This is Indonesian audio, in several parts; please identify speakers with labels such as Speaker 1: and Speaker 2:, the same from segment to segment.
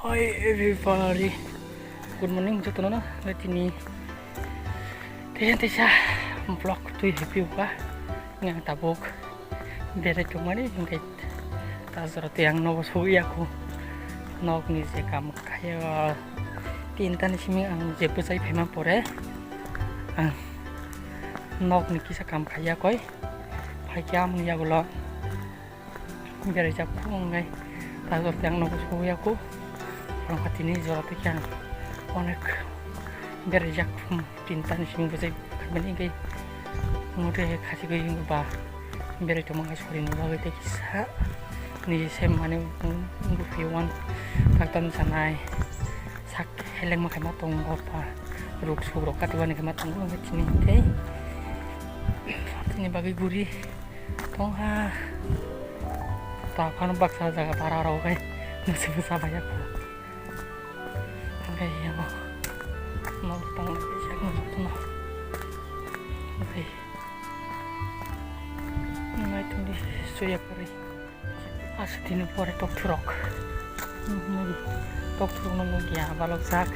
Speaker 1: Hi everybody, good morning jotono na tini tisa vlog tu happy ba ngang tabok bere tumani ngai tazar tiang no suwi aku nok ni se kam kaya tintan simi ang jepu sai phema pore ang nok ni kisa kam kaya koi phai kyam ni yagulo bere jak ngai tazar tiang no suwi aku orang katini jorate kyan onek berjak tintan sing bose kambani kai ngode khasi kai ba bere to manga sori no ba te kisa ni sem mane ngu piwan taktan sanai sak heleng makai matong apa ruk surok katiwan ke matong ngu chini kai ini bagi guri tong ha ta kan baksa jaga pararau kai nasi besar banyak ya mau tang bisa ngomong no oke ngai tuh suya pare asdini pore tok turok no ya balok sak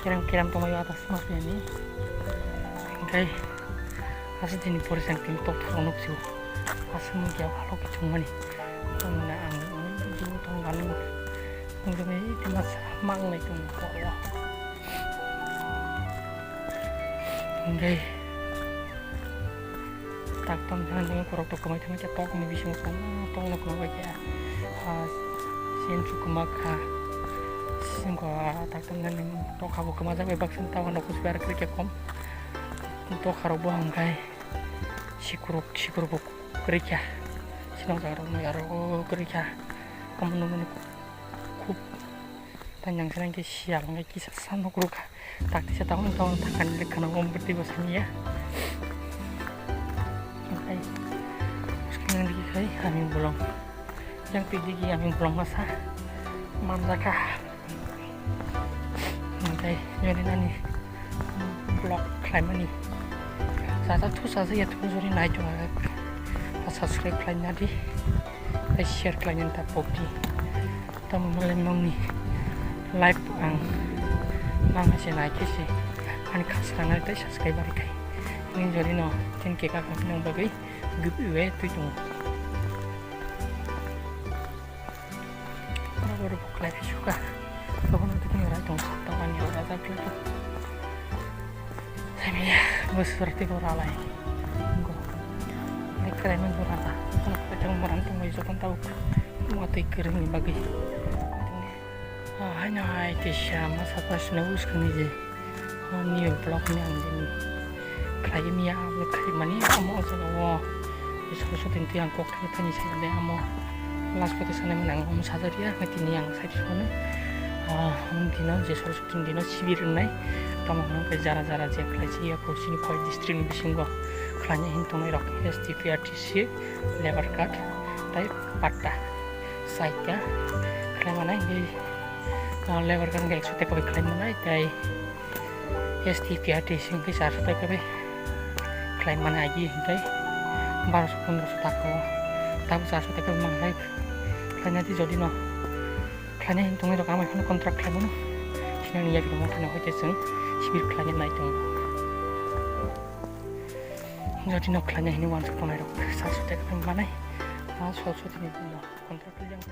Speaker 1: kiram to mayo atas mas ini ngai asdini pore sang tim tok turok no siu asmu ya balok cumani na ang ju tong galing ini di mas mang na itong kola hindi taktam jangan jangan korok tok kumay tamay tok may bisyo ko tong na kumay kaya sin su kumaka sin ko taktam na ning tok habo kumaza may baksan tawan ako suara kerja kom tok harobo hangkay sikuruk kerja sinong zaro no yaro kerja kamu nunggu tanyang senang ke siang ngai kisah sana kuruka tak bisa tahun takkan lekana ngompet di bosnya oke sekarang lagi kai kami belum yang tinggi kami belum masa manzaka oke jadi nani blog climb ini saya tuh saja ya tuh suri naik juga subscribe lainnya di share kalian tak bukti tamu melemong nih live ang masih naik sih kan kasarnya itu subscriber kai ini jadi no tin keka kami nang bagai giveaway tu itu baru buka live juga so nanti tinggal dong tawan ya udah tapi itu saya ya bos seperti boralai ini keren borala kalau kita merantau mau isokan tahu mau kering bagi hanya itu sama satu senus kan ini new blognya ini kayak apa kayak mana amo sama sesuatu yang kok kita nih saya ada amo las foto sana menang amo sadar ya ngerti nih yang saya sana mungkin aja sesuatu dino sibir naik kamu ke jara-jara aja kerja ya kursi koi distribusi gua keranya hintung erok STVRTC lebar cut tapi patah saya kerana mana ini lebar kan kayak sudah kau klaim mana itu STVRTC yang besar sudah kau klaim mana lagi itu baru 10 sudah kau tahu saya sudah kau mana kerana itu jadi no kerana hitungnya itu kamu kan kontrak klaim mana sini ya kita mau kena hotel seng sibir klaimnya naik tuh jadi no kerana ini wanita kau naik saya sudah kau mana suatu ini kontrak yang